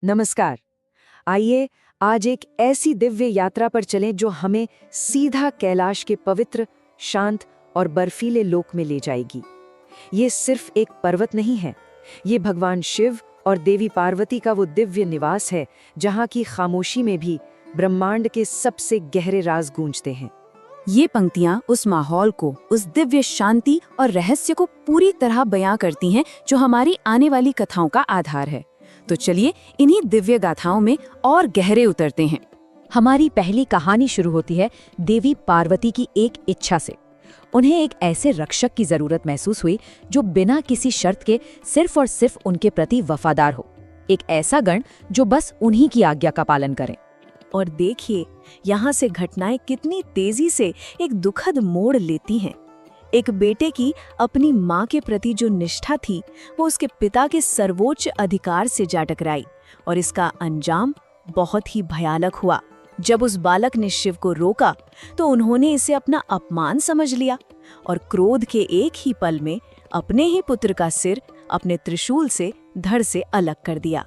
नमस्कार। आइए आज एक ऐसी दिव्य यात्रा पर चलें जो हमें सीधा कैलाश के पवित्र, शांत और बर्फीले लोक में ले जाएगी। ये सिर्फ एक पर्वत नहीं है, ये भगवान शिव और देवी पार्वती का वो दिव्य निवास है जहाँ की खामोशी में भी ब्रह्मांड के सबसे गहरे राज गूंजते हैं। ये पंक्तियां उस माहौल को, उस दिव्य शांति और रहस्य को पूरी तरह बयां करती हैं जो हमारी आने वाली कथाओं का आधार है। तो चलिए इन्हीं दिव्य गाथाओं में और गहरे उतरते हैं। हमारी पहली कहानी शुरू होती है देवी पार्वती की एक इच्छा से। उन्हें एक ऐसे रक्षक की जरूरत महसूस हुई जो बिना किसी शर्त के सिर्फ और सिर्फ उनके प्रति वफादार हो। एक ऐसा गण जो बस उन्हीं की आज्ञा का पालन करे। और देखिए यहाँ से घटनाएं कितनी तेजी से एक दुखद मोड़ लेती हैं। एक बेटे की अपनी माँ के प्रति जो निष्ठा थी वो उसके पिता के सर्वोच्च अधिकार से जा टकराई और इसका अंजाम बहुत ही भयानक हुआ। जब उस बालक ने शिव को रोका तो उन्होंने इसे अपना अपमान समझ लिया और क्रोध के एक ही पल में अपने ही पुत्र का सिर अपने त्रिशूल से धड़ से अलग कर दिया।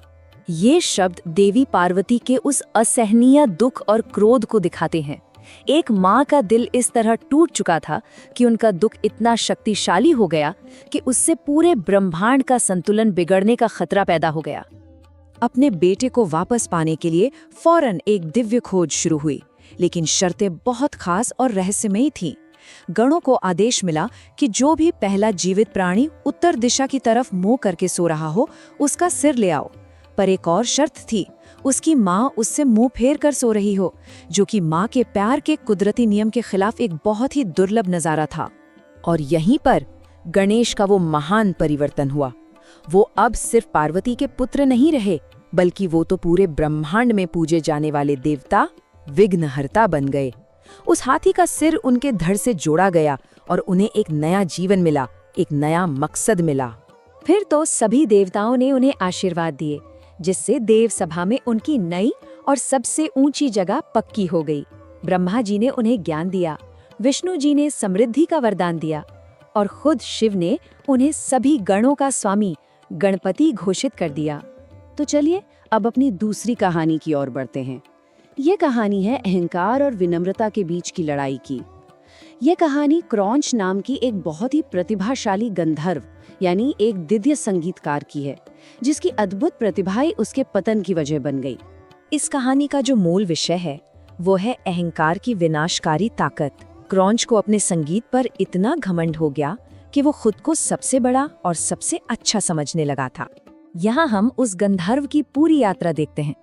ये शब्द देवी पार्वती के उस असहनीय दुख और क्रोध को दिखाते हैं। एक माँ का दिल इस तरह टूट चुका था कि उनका दुख इतना शक्तिशाली हो गया कि उससे पूरे ब्रह्मांड का संतुलन बिगड़ने का खतरा पैदा हो गया। अपने बेटे को वापस पाने के लिए फौरन एक दिव्य खोज शुरू हुई, लेकिन शर्तें बहुत खास और रहस्यमयी थीं। गणों को आदेश मिला कि जो भी पहला जीवित प्राणी उत्तर दिशा की तरफ मुंह करके सो रहा हो उसका सिर ले आओ। पर एक और शर्त थी, उसकी माँ उससे मुंह फेर कर सो रही हो, जो कि माँ के प्यार के कुदरती नियम के खिलाफ एक बहुत ही दुर्लभ नजारा था। और यहीं पर गणेश का वो महान परिवर्तन हुआ। वो अब सिर्फ पार्वती के पुत्र नहीं रहे, बल्कि वो तो पूरे ब्रह्मांड में पूजे जाने वाले देवता विघ्नहर्ता बन गए। उस हाथी का सिर उनके धड़ से जोड़ा गया और उन्हें एक नया जीवन मिला, एक नया मकसद मिला। फिर तो सभी देवताओं ने उन्हें आशीर्वाद दिए, जिससे देव सभा में उनकी नई और सबसे ऊंची जगह पक्की हो गई। ब्रह्मा जी ने उन्हें ज्ञान दिया, विष्णु जी ने समृद्धि का वरदान दिया और खुद शिव ने उन्हें सभी गणों का स्वामी गणपति घोषित कर दिया। तो चलिए अब अपनी दूसरी कहानी की ओर बढ़ते हैं। ये कहानी है अहंकार और विनम्रता के बीच की लड़ाई की। ये कहानी क्रौंच नाम की एक बहुत ही प्रतिभाशाली गंधर्व यानी एक दिव्य संगीतकार की है, जिसकी अद्भुत प्रतिभा ही उसके पतन की वजह बन गई। इस कहानी का जो मूल विषय है वो है अहंकार की विनाशकारी ताकत। क्रौंच को अपने संगीत पर इतना घमंड हो गया कि वो खुद को सबसे बड़ा और सबसे अच्छा समझने लगा था। यहाँ हम उस गंधर्व की पूरी यात्रा देखते हैं,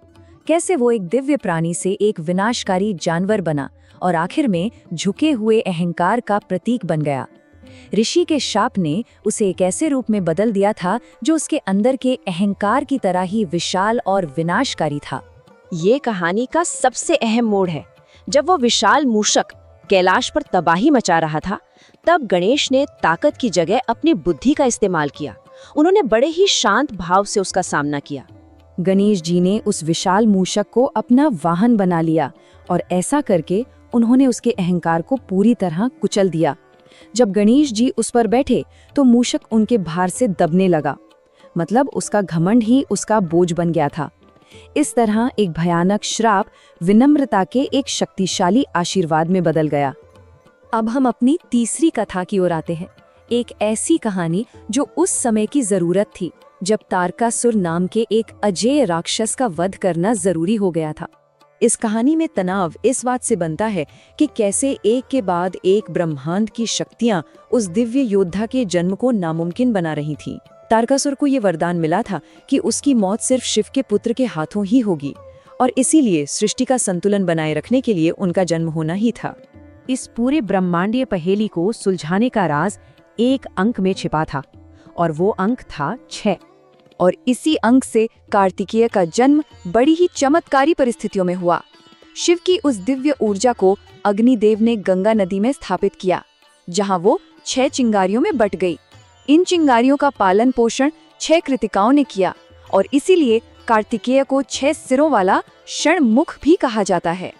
कैसे वो एक दिव्य प्राणी से एक विनाशकारी जानवर बना और आखिर में झुके हुए अहंकार का प्रतीक बन गया। ऋषि के शाप ने उसे एक ऐसे रूप में बदल दिया था जो उसके अंदर के अहंकार की तरह ही विशाल और विनाशकारी था। ये कहानी का सबसे अहम मोड़ है। जब वो विशाल मूषक कैलाश पर तबाही मचा रहा था, तब गणेश ने ताकत की जगह अपनी बुद्धि का इस्तेमाल किया। उन्होंने बड़े ही शांत भाव से उसका सामना किया। गणेश जी ने उस विशाल मूषक को अपना वाहन बना लिया और ऐसा करके उन्होंने उसके अहंकार को पूरी तरह कुचल दिया। जब गणेश जी उस पर बैठे तो मूषक उनके भार से दबने लगा, मतलब उसका घमंड ही उसका बोझ बन गया था। इस तरह एक भयानक श्राप विनम्रता के एक शक्तिशाली आशीर्वाद में बदल गया। अब हम अपनी तीसरी कथा की ओर आते हैं। एक ऐसी कहानी जो उस समय की जरूरत थी, जब तारकासुर नाम के एक अजेय राक्षस का वध करना जरूरी हो गया था। इस कहानी में तनाव इस बात से बनता है कि कैसे एक के बाद एक ब्रह्मांड की शक्तियां उस दिव्य योद्धा के जन्म को नामुमकिन बना रही थीं। तारकासुर को ये वरदान मिला था कि उसकी मौत सिर्फ शिव के पुत्र के हाथों ही होगी और इसीलिए सृष्टि का संतुलन बनाए रखने के लिए उनका जन्म होना ही था। इस पूरे ब्रह्मांडीय पहेली को सुलझाने का राज एक अंक में छिपा था और वो अंक था 6। और इसी अंक से कार्तिकेय का जन्म बड़ी ही चमत्कारी परिस्थितियों में हुआ। शिव की उस दिव्य ऊर्जा को अग्निदेव ने गंगा नदी में स्थापित किया, जहां वो 6 चिंगारियों में बट गई। इन चिंगारियों का पालन पोषण 6 कृतिकाओं ने किया और इसीलिए कार्तिकेय को 6 सिरों वाला षणमुख भी कहा जाता है।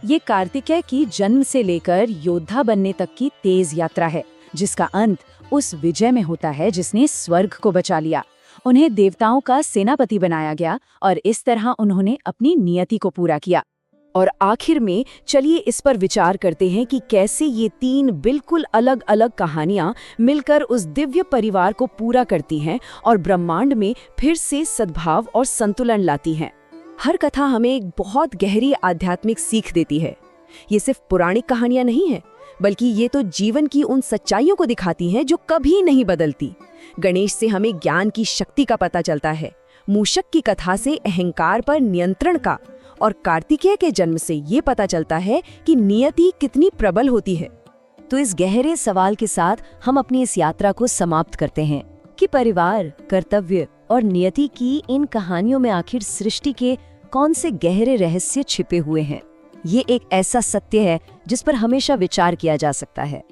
ये कार्तिकेय की जन्म से लेकर योद्धा बनने तक की तेज यात्रा है, जिसका अंत उस विजय में होता है जिसने स्वर्ग को बचा लिया उन्हें देवताओं का सेनापति बनाया गया और इस तरह उन्होंने अपनी नियति को पूरा किया। और आखिर में चलिए इस पर विचार करते हैं कि कैसे ये 3 बिल्कुल अलग अलग कहानियां मिलकर उस दिव्य परिवार को पूरा करती हैं और ब्रह्मांड में फिर से सद्भाव और संतुलन लाती हैं। हर कथा हमें एक बहुत गहरी आध्यात्मिक सीख देती है। ये सिर्फ पौराणिक कहानियां नहीं हैं, बल्कि ये तो जीवन की उन सच्चाइयों को दिखाती हैं जो कभी नहीं बदलती। गणेश से हमें ज्ञान की शक्ति का पता चलता है, मूषक की कथा से अहंकार पर नियंत्रण का, और कार्तिकेय के जन्म से ये पता चलता है कि नियति कितनी प्रबल होती है। तो इस गहरे सवाल के साथ हम अपनी इस यात्रा को समाप्त करते हैं कि परिवार, कर्तव्य और नियति की इन कहानियों में आखिर सृष्टि के कौन से गहरे रहस्य छिपे हुए हैं। ये एक ऐसा सत्य है जिस पर हमेशा विचार किया जा सकता है।